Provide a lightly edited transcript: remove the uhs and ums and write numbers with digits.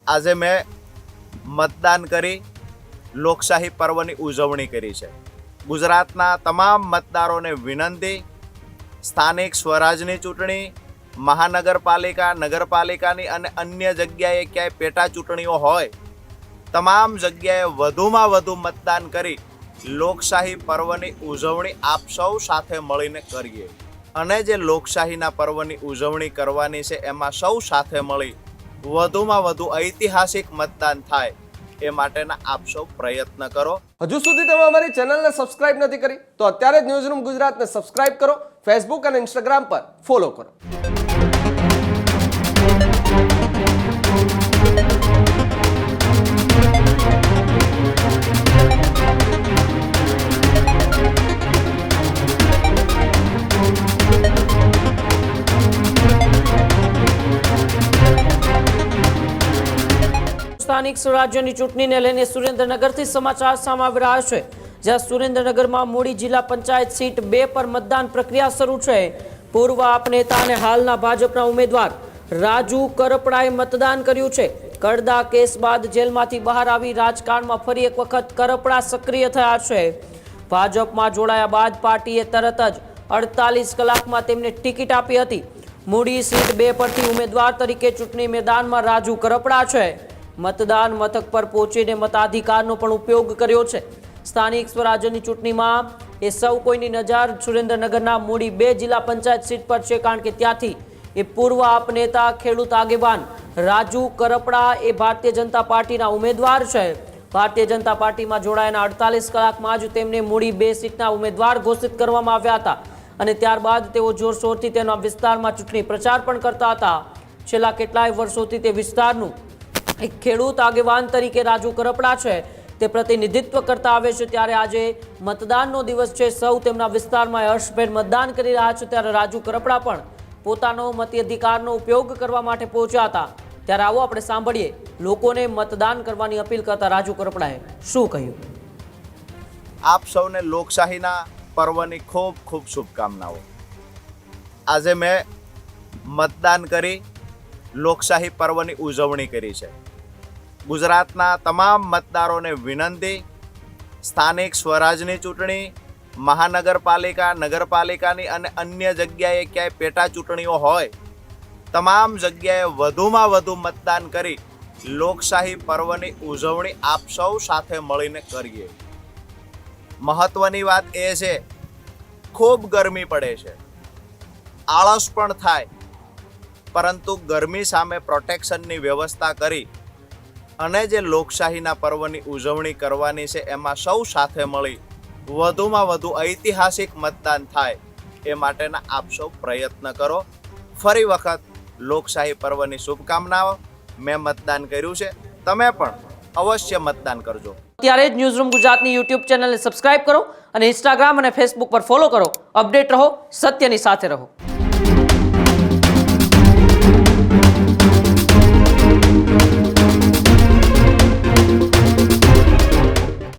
આજે મેં મતદાન કરી લોકશાહી પર્વની ઉજવણી કરી છે। ગુજરાતના તમામ મતદારોને વિનંતી, સ્થાનિક સ્વરાજની ચૂંટણી, મહાનગરપાલિકા, નગરપાલિકાની અને અન્ય જગ્યાએ ક્યાંય પેટા ચૂંટણીઓ હોય, તમામ જગ્યાએ વધુમાં વધુ મતદાન કરી લોકશાહી પર્વની ઉજવણી આપ સૌ સાથે મળીને કરીએ। અને જે લોકશાહીના પર્વની ઉજવણી કરવાની છે એમાં સૌ સાથે મળી વધુમાં વધુ ઐતિહાસિક મતદાન થાય એ માટેના આપ સૌ પ્રયત્ન કરો। હજુ સુધી તમે અમારી ચેનલને સબસ્ક્રાઇબ નથી કરી તો અત્યારે જ ન્યૂઝરૂમ ગુજરાતને સબસ્ક્રાઇબ કરો, ફેસબુક અને ઇન્સ્ટાગ્રામ પર ફોલો કરો। સ્થાનિક સ્વરાજ્યની ચૂંટણીને લઈને સુરેન્દ્રનગરથી સમાચાર સામે આવી રહ્યા છે, જ્યાં સુરેન્દ્રનગરમાં મૂડી જિલ્લા પંચાયત સીટ 2 પર મતદાન પ્રક્રિયા શરૂ છે। પૂર્વ આપ નેતા અને હાલના ભાજપના ઉમેદવાર રાજુ કરપડાએ મતદાન કર્યું છે। કડદા કેસ બાદ જેલમાંથી બહાર આવી રાજકારણમાં ફરી એક વખત કરપડા સક્રિય થયા છે। ભાજપમાં જોડાયા બાદ પાર્ટીએ તરત જ 48 કલાકમાં તેમને ટિકિટ આપી હતી। મૂડી સીટ 2 પરથી ઉમેદવાર તરીકે ચૂંટણી મેદાનમાં રાજુ કરપડા છે। મતદાન મથક પર પહોંચીને મતાધિકારનો પણ ઉપયોગ કર્યો છે। સ્થાનિક સ્વરાજ્યની ચૂંટણીમાં એ સૌ કોઈની નજર સુરેન્દ્રનગરના મૂડી 2 જિલ્લા પંચાયત સીટ પર છે, કારણ કે ત્યાંથી એ પૂર્વ આપ નેતા, ખેડૂત આગેવાન રાજુ કરપડા એ ભારતીય જનતા પાર્ટીના ઉમેદવાર છે। ભારતીય જનતા પાર્ટીમાં જોડાયાના 48 કલાકમાં જ તેમને મૂડી 2 સીટના ઉમેદવાર ઘોષિત કરવામાં આવ્યા હતા અને ત્યારબાદ તેઓ જોરશોરથી તેના વિસ્તારમાં ચૂંટણી પ્રચાર પણ કરતા હતા। છેલ્લા કેટલાય વર્ષોથી તે વિસ્તારનું એક ખેડૂત આગેવાન તરીકે રાજુ કરપડા છે તે પ્રતિનિધિત્વ કરતા આવે છે। ત્યારે આજે મતદાનનો દિવસ છે, સૌ તેમના વિસ્તારમાં હર્ષભેર મતદાન કરી રહ્યા છે। ત્યારે રાજુ કરપડા પણ પોતાનો મતાધિકારનો ઉપયોગ કરવા માટે પહોંચ્યા હતા। ત્યારે આવો આપણે સાંભળીએ લોકોને મતદાન કરવાની અપીલ કરતા રાજુ કરપડાએ શું કહ્યું। આપ સૌને લોકશાહીના પર્વની ખૂબ ખૂબ શુભકામનાઓ। આજે મેં મતદાન કરી લોકશાહી પર્વની ઉજવણી કરી છે। ગુજરાતના તમામ મતદારોને વિનંતી, સ્થાનિક સ્વરાજની ચૂંટણી, મહાનગરપાલિકા, નગરપાલિકાની અને અન્ય જગ્યાએ ક્યાંય પેટા ચૂંટણીઓ હોય, તમામ જગ્યાએ વધુમાં વધુ મતદાન કરી લોકશાહી પર્વની ઉજવણી આપ સૌ સાથે મળીને કરીએ। મહત્વની વાત એ છે, ખૂબ ગરમી પડે છે, આળસ પણ થાય, પરંતુ ગરમી સામે પ્રોટેક્શનની વ્યવસ્થા કરી અને જે લોકશાહીના પર્વની ઉજવણી કરવાની છે એમાં સૌ સાથે મળી વધુમાં વધુ ઐતિહાસિક મતદાન થાય એ માટેના આપ સૌ પ્રયત્ન કરો। ફરી વખત લોકશાહી પર્વની શુભકામનાઓ। મેં મતદાન કર્યું છે, તમે પણ અવશ્ય મતદાન કરજો। ત્યારે જ ન્યૂઝરૂમ ગુજરાતની યુટ્યુબ ચેનલને સબસ્ક્રાઇબ કરો અને ઇન્સ્ટાગ્રામ અને ફેસબુક પર ફોલો કરો। અપડેટ રહો, સત્યની સાથે રહો।